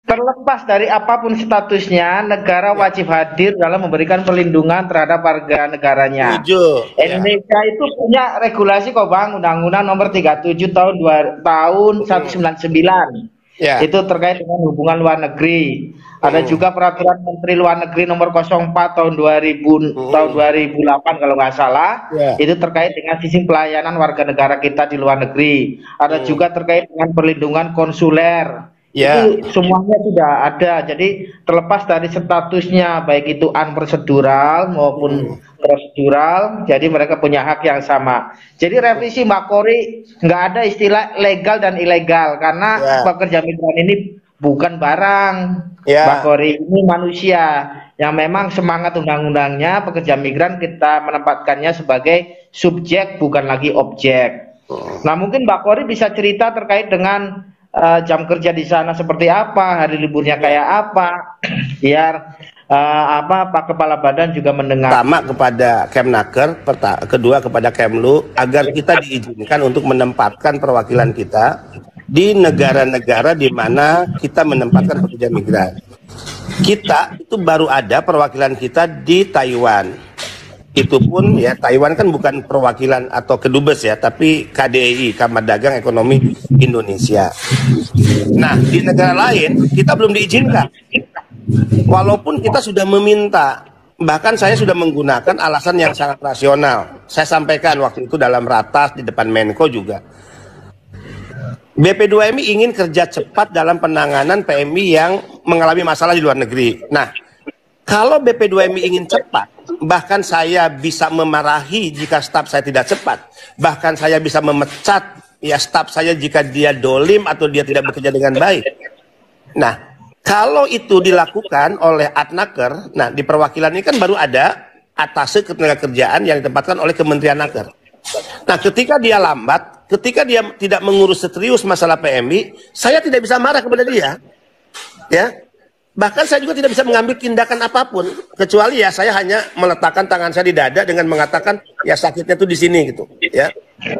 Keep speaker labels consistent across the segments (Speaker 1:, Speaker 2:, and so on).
Speaker 1: Terlepas dari apapun statusnya, negara
Speaker 2: Ya,
Speaker 1: wajib hadir dalam memberikan perlindungan terhadap warga negaranya.
Speaker 2: setuju. Ya.
Speaker 1: Indonesia itu punya regulasi kok Bang, Undang-Undang Nomor 37 tahun
Speaker 2: Mm.
Speaker 1: 199.
Speaker 2: Ya.
Speaker 1: Itu terkait dengan hubungan luar negeri. Ada
Speaker 2: Mm.
Speaker 1: juga Peraturan Menteri Luar Negeri Nomor 04 tahun 2000 tahun
Speaker 2: Mm.
Speaker 1: 2008 kalau nggak salah.
Speaker 2: Ya.
Speaker 1: Itu terkait dengan sistem pelayanan warga negara kita di luar negeri. Ada
Speaker 2: Mm.
Speaker 1: juga terkait dengan perlindungan konsuler.
Speaker 2: Ya.
Speaker 1: Itu semuanya sudah ada. Jadi terlepas dari statusnya baik itu unprocedural maupun
Speaker 2: Mm.
Speaker 1: prosedural, jadi mereka punya hak yang sama. Jadi revisi Mbak Kori nggak ada istilah legal dan ilegal karena
Speaker 2: Ya.
Speaker 1: pekerja migran ini bukan barang. Mbak
Speaker 2: Ya.
Speaker 1: Kori ini manusia yang memang semangat undang-undangnya pekerja migran kita menempatkannya sebagai subjek bukan lagi objek.
Speaker 2: Mm.
Speaker 1: Nah, mungkin Mbak Kori bisa cerita terkait dengan jam kerja di sana seperti apa, hari liburnya
Speaker 2: Ya.
Speaker 1: kayak apa, biar Pak Kepala Badan juga mendengar.
Speaker 2: Pertama kepada Kemnaker, kedua kepada Kemlu, agar kita diizinkan untuk menempatkan perwakilan kita di negara-negara di mana kita menempatkan pekerja migran. Kita itu baru ada perwakilan kita di Taiwan. Itu pun ya, Taiwan kan bukan perwakilan atau kedubes ya, tapi KDI, Kamar Dagang Ekonomi Indonesia. Nah, di negara lain kita belum diizinkan. Walaupun kita sudah meminta, bahkan saya sudah menggunakan alasan yang sangat rasional. Saya sampaikan waktu itu dalam ratas di depan Menko juga. BP2MI ingin kerja cepat dalam penanganan PMI yang mengalami masalah di luar negeri. Nah, kalau BP2MI ingin cepat, bahkan saya bisa memarahi jika staf saya tidak cepat. Bahkan saya bisa memecat ya staf saya jika dia dolim atau dia tidak bekerja dengan baik. Nah, kalau itu dilakukan oleh Adnaker, nah di perwakilan ini kan baru ada atase ketenagakerjaan yang ditempatkan oleh Kementerian Naker. Nah, ketika dia lambat, ketika dia tidak mengurus serius masalah PMI, saya tidak bisa marah kepada dia. Ya. Bahkan saya juga tidak bisa mengambil tindakan apapun, kecuali ya saya hanya meletakkan tangan saya di dada dengan mengatakan ya sakitnya tuh di sini gitu, ya.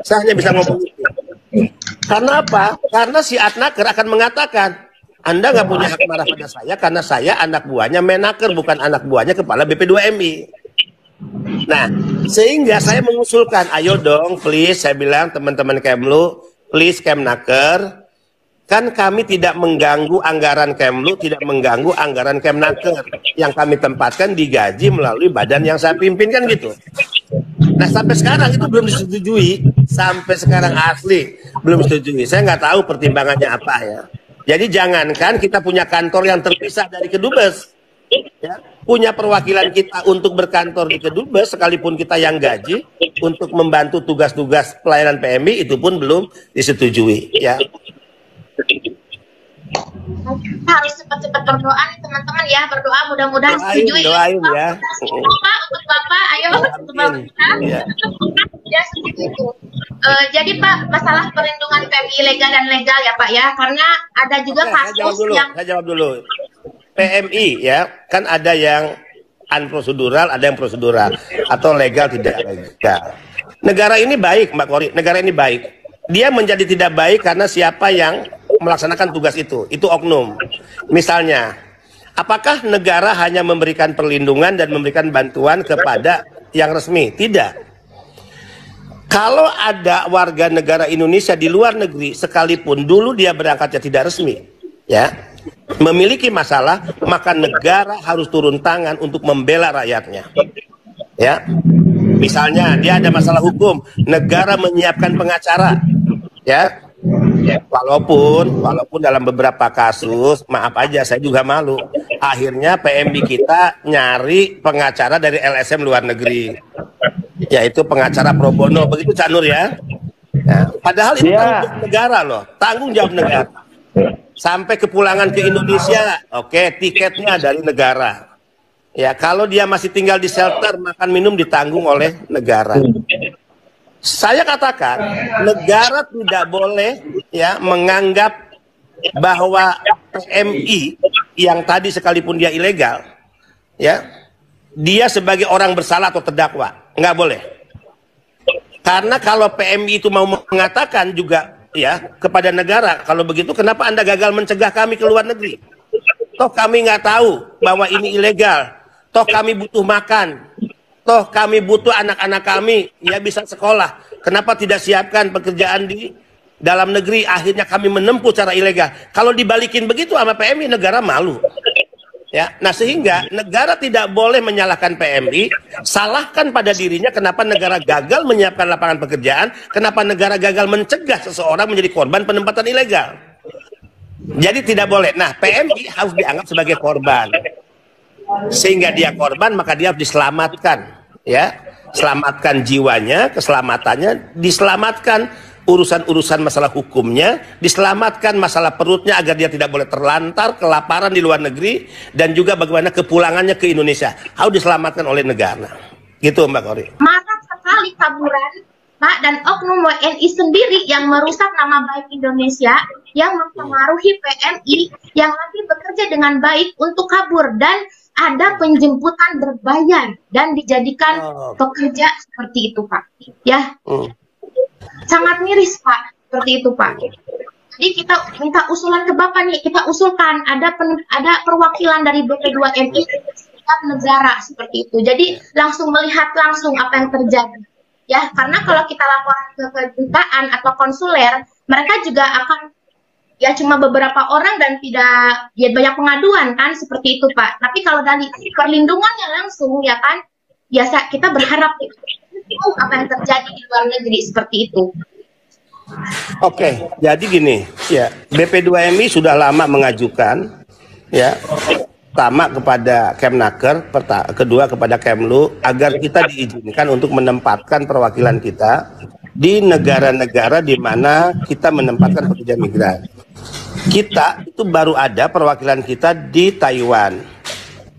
Speaker 2: Saya hanya bisa ngomong itu. Karena apa? Karena si Adnaker akan mengatakan, Anda nggak punya hak marah pada saya karena saya anak buahnya Menaker, bukan anak buahnya kepala BP2MI. Nah, sehingga saya mengusulkan, ayo dong, please, saya bilang teman-teman Kemlu, please Kemnaker, kan kami tidak mengganggu anggaran Kemlu, tidak mengganggu anggaran Kemnaker. Yang kami tempatkan digaji melalui badan yang saya pimpin kan gitu. Nah, sampai sekarang itu belum disetujui. Sampai sekarang asli belum disetujui. Saya nggak tahu pertimbangannya apa ya. Jadi jangankan kita punya kantor yang terpisah dari Kedubes. Ya, punya perwakilan kita untuk berkantor di Kedubes, sekalipun kita yang gaji, untuk membantu tugas-tugas pelayanan PMI, itu pun belum disetujui. Ya.
Speaker 3: Harus cepat-cepat berdoa nih teman-teman ya, berdoa mudah-mudahan setuju
Speaker 2: Doain ya.
Speaker 3: Bapak, untuk Bapak, ayo untuk Bapak kita.
Speaker 2: Ya.
Speaker 3: Ya seperti itu. Jadi Pak, masalah perlindungan PMI ilegal dan legal ya Pak ya, karena ada juga kasus yang
Speaker 2: Saya jawab dulu. PMI ya, kan ada yang unprosedural, ada yang prosedural atau legal tidak legal. Negara ini baik, Mbak Kori. Negara ini baik. Dia menjadi tidak baik karena siapa yang melaksanakan tugas itu oknum. Misalnya, apakah negara hanya memberikan perlindungan dan memberikan bantuan kepada yang resmi? Tidak. Kalau ada warga negara Indonesia di luar negeri, sekalipun dulu dia berangkatnya tidak resmi, ya, memiliki masalah, maka negara harus turun tangan untuk membela rakyatnya. Ya, misalnya dia ada masalah hukum, negara menyiapkan pengacara, ya. Walaupun dalam beberapa kasus, maaf aja saya juga malu, akhirnya PMI kita nyari pengacara dari LSM luar negeri, yaitu pengacara pro bono, begitu Cak Nur ya. Nah, padahal itu tanggung jawab negara loh, tanggung jawab negara. Sampai kepulangan ke Indonesia, oke, tiketnya dari negara. Ya, kalau dia masih tinggal di shelter, makan minum ditanggung oleh negara. Saya katakan, negara tidak boleh ya menganggap bahwa PMI yang tadi sekalipun dia ilegal, ya, dia sebagai orang bersalah atau terdakwa, nggak boleh. Karena kalau PMI itu mau mengatakan juga ya kepada negara, kalau begitu kenapa Anda gagal mencegah kami ke luar negeri? Toh kami nggak tahu bahwa ini ilegal. Toh kami butuh makan. Toh kami butuh anak-anak kami ya bisa sekolah. Kenapa tidak siapkan pekerjaan di dalam negeri? Akhirnya kami menempuh cara ilegal. Kalau dibalikin begitu sama PMI, negara malu. Ya, nah sehingga negara tidak boleh menyalahkan PMI, salahkan pada dirinya kenapa negara gagal menyiapkan lapangan pekerjaan, kenapa negara gagal mencegah seseorang menjadi korban penempatan ilegal. Jadi tidak boleh. Nah, PMI harus dianggap sebagai korban. Sehingga dia korban, maka dia harus diselamatkan, ya. Selamatkan jiwanya, keselamatannya, diselamatkan urusan-urusan masalah hukumnya, diselamatkan masalah perutnya agar dia tidak boleh terlantar, kelaparan di luar negeri, dan juga bagaimana kepulangannya ke Indonesia harus diselamatkan oleh negara. Gitu Mbak Kori.
Speaker 3: Marak sekali kaburan, Pak, dan oknum WNI sendiri yang merusak nama baik Indonesia, yang mempengaruhi PMI, yang nanti bekerja dengan baik untuk kabur, dan ada penjemputan berbayar dan dijadikan pekerja seperti itu, Pak. Ya. Sangat miris, Pak, seperti itu, Pak. Jadi kita minta usulan ke Bapak nih, kita usulkan ada perwakilan dari BP2MI setiap negara seperti itu. Jadi langsung melihat langsung apa yang terjadi. Ya, karena kalau kita laporan ke kedutaan atau konsuler, mereka juga akan ya cuma beberapa orang dan tidak ya banyak pengaduan kan seperti itu, Pak. Tapi kalau dari perlindungannya langsung ya kan, biasa kita berharap apa yang terjadi di luar negeri seperti itu.
Speaker 2: Oke, jadi gini, ya BP2MI sudah lama mengajukan, ya, pertama kepada Kemnaker, kedua kepada Kemlu, agar kita diizinkan untuk menempatkan perwakilan kita di negara-negara di mana kita menempatkan pekerja migran. Kita itu baru ada perwakilan kita di Taiwan.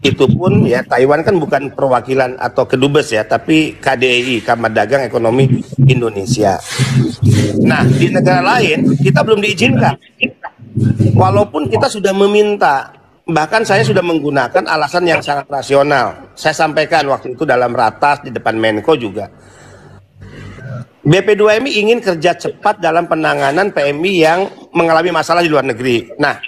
Speaker 2: Itu pun ya Taiwan kan bukan perwakilan atau kedubes ya, tapi KDI, Kamar Dagang Ekonomi Indonesia. Nah, di negara lain kita belum diizinkan. Walaupun kita sudah meminta, bahkan saya sudah menggunakan alasan yang sangat rasional. Saya sampaikan waktu itu dalam ratas di depan Menko juga. BP2MI ingin kerja cepat dalam penanganan PMI yang mengalami masalah di luar negeri. Nah,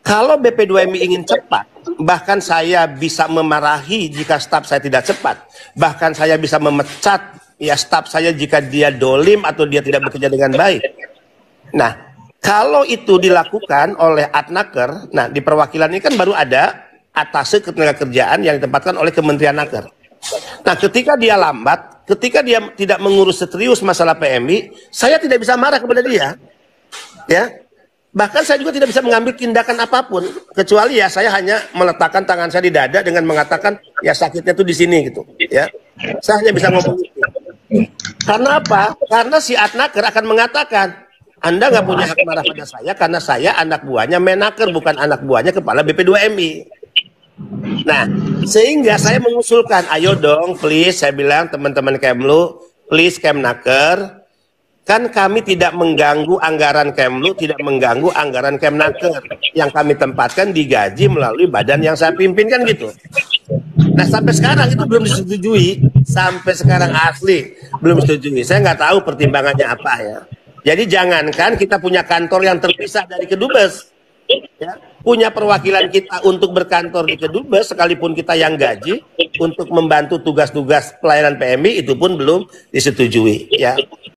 Speaker 2: kalau BP2MI ingin cepat, bahkan saya bisa memarahi jika staf saya tidak cepat. Bahkan saya bisa memecat ya staf saya jika dia dolim atau dia tidak bekerja dengan baik. Nah, kalau itu dilakukan oleh Adnaker, nah di perwakilan ini kan baru ada atase ketenagakerjaan yang ditempatkan oleh Kementerian Naker. Nah, ketika dia lambat, ketika dia tidak mengurus serius masalah PMI, saya tidak bisa marah kepada dia. Ya. Bahkan saya juga tidak bisa mengambil tindakan apapun, kecuali ya saya hanya meletakkan tangan saya di dada dengan mengatakan ya sakitnya tuh di sini gitu, ya. Saya hanya bisa ngomong itu. Karena apa? Karena si Adnaker akan mengatakan Anda nggak punya hak marah pada saya karena saya anak buahnya Menaker, bukan anak buahnya kepala BP2MI. Nah, sehingga saya mengusulkan, ayo dong, please, saya bilang teman-teman Kemlu, please Kemnaker. Kan kami tidak mengganggu anggaran Kemlu, tidak mengganggu anggaran Kemnaker. Yang kami tempatkan digaji melalui badan yang saya pimpin kan gitu. Nah sampai sekarang itu belum disetujui. Sampai sekarang asli belum disetujui. Saya nggak tahu pertimbangannya apa ya. Jadi jangankan kita punya kantor yang terpisah dari Kedubes. Ya, punya perwakilan kita untuk berkantor di Kedubes, sekalipun kita yang gaji, untuk membantu tugas-tugas pelayanan PMI, itu pun belum disetujui. Ya.